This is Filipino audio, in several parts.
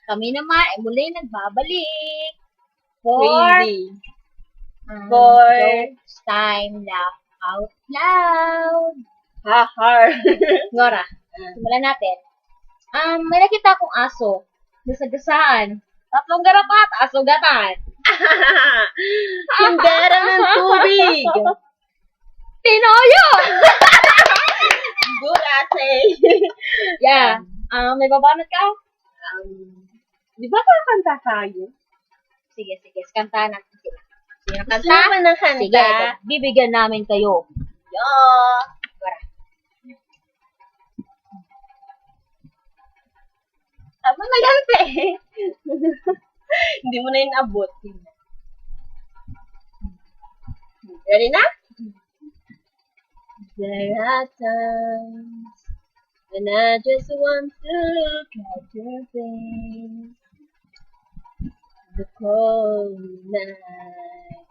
Kami naman, muli nagbabalik. Hindi. For jokes time, laugh out loud. Ha-har. Nora, simulan natin. May nakita akong aso. Nasagasaan. 3 garapat, aso-gatan. Tindera ng tubig. Pinoyo! Good ate. Yeah. May babanat ka? Di ba kakanta tayo? Sige, kantahan natin sila. Sino Gusto kanta? mo ba ng kanta? Sige, bibigyan namin kayo. Yo. Tara. Tama na gante eh. Hindi mo na inabot. Ready na? There are times when I just want to look at your face. The cold night.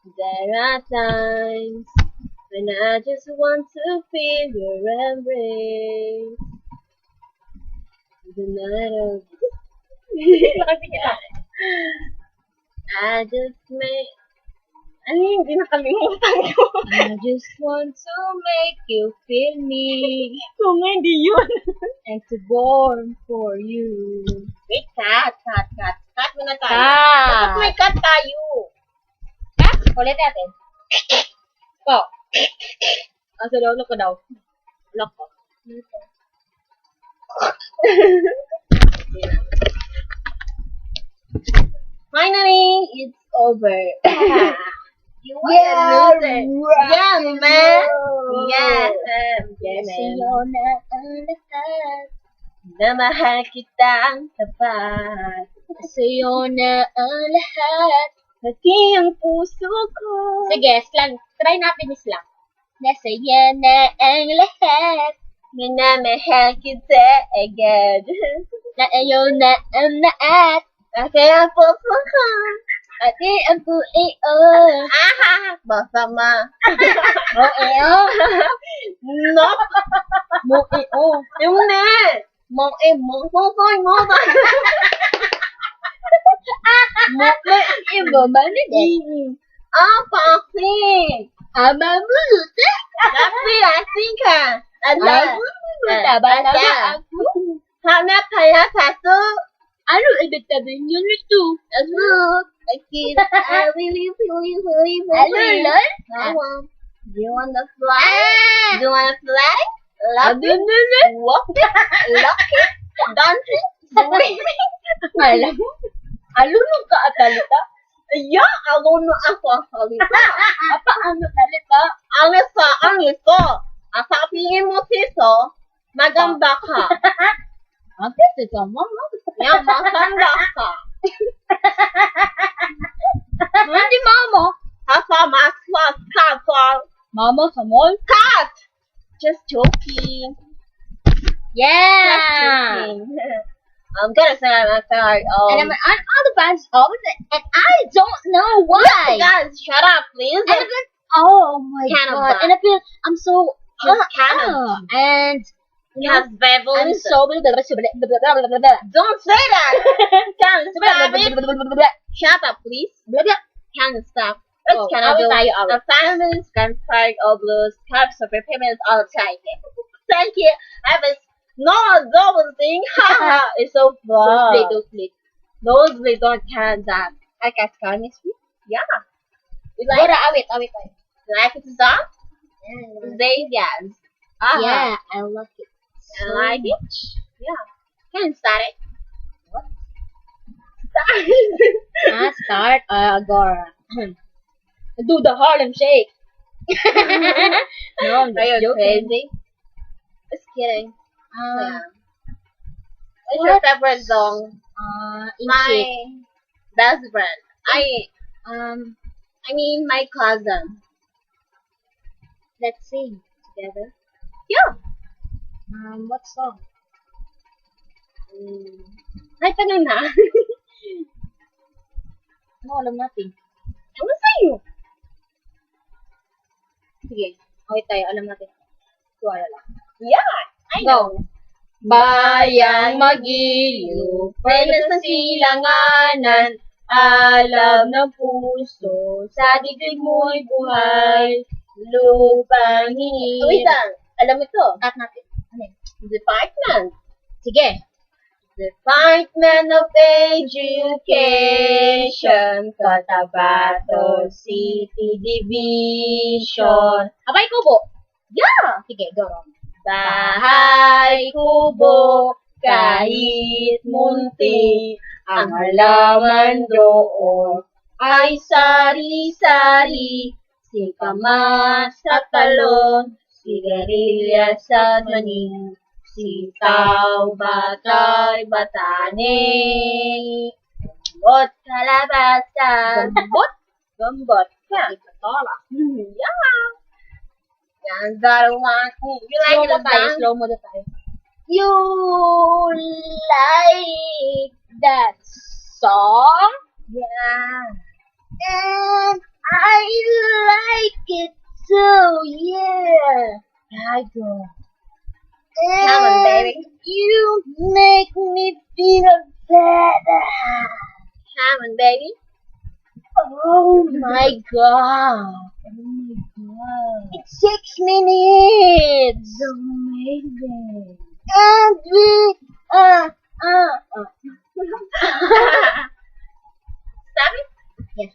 There are times when I just want to feel your embrace. The night of I just may hindi nakalimutan ko. I just want to make you feel me. Kung hindi yun. And to born for you. Wait, cut. Cut muna tayo. Dapat may cut tayo. Cut? Ulit natin. Go. Asa daw, look ko daw. Look ko. Finally, it's over. You are a loser. Yeah, man. Yeah, man. Na mahal kitang tapat. Sa'yo na ang lahat. Pati ang puso ko. Sige, slang. Try natin yung slang. Nasa'yo na ang lahat. Minamahal kita agad. Sa'yo na ang lahat. Pati ang puso ko. Ate, ang pueo. Basama. Moeo. No. Moeo. Yung na. Motoy. Iba ba na din? Paki. Ababuluta. Lapi ka. Ababuluta ba na ba ako? Hanap kaya tato. Ano ibig sabihin yun ito? I really Ano, Lord? Do you wanna fly? Do you wanna fly? Love it? Walk it? Lock it? Dance it? Swimming? Alam mo? Alunong ka at talita? Yeah, alone ako ang salita. Apa ano talita? Alisa. Sabihin mo siso, maganda ka. Bakit ito, mama? Yeah, maganda ka. Hindi mama. Kasama Mama sa mall? cut. Just joking. Yeah! I'm gonna say I'm sorry. And I'm on all the bands opposite, and I don't know why. Guys, shut up, please. And I feel, oh my Kind of god. bad. And I feel, I'm so, Just kind of. and, you know, Yes, Bevels. I'm so, Don't say that. Can stop it. Shut up, please. Can stop. Let's kind of do assignments, can try all blues, types of payments all the time. Thank you. I was no double thing. Haha, it's so fun. Those they don't can that. I guess can you speak? Yeah. You like Bora, awit. you like it song? They yes. Yeah, I love it. I like it. Yeah. Can you start it? What? Start. Start, Agora. Do the Harlem Shake. No, I'm Are you just joking. crazy? Just kidding. Yeah. What's what? your favorite song? My Inchik. best friend. I mean my cousin. Let's sing together. Yeah. What song? Ay, tanong na. Ano, alam natin. Ano sa'yo? Sige, okay tayo, alam natin. Tuwala lang. Yeah. I I know. Bayang magiliw, pwede sa silanganan, alam ng puso, sa digdig mo'y buhay, lupang hinirap. Wait lang, alam mo ito? Cut natin. Ano yun? Department. Sige. Department of Education, Cotabato City Division. Abay, kubo. Yeah! Sige, go. Bahay kubo, kahit munti, ang halaman doon ay sari-sari, si kamas at talon, sigarilyas at maning, sitaw, batay, batane, gambot, kalabasa, gambot, yeah. Yeah. And that one, you like Slow mo it, tayo. Dan? Slow mo tayo. You like that song? Yeah. And I like it too, yeah. I go. Come on, baby. You make me feel better. Come on, baby. Oh my god. It's 6 minutes. Amazing. And we Stop it? Yeah.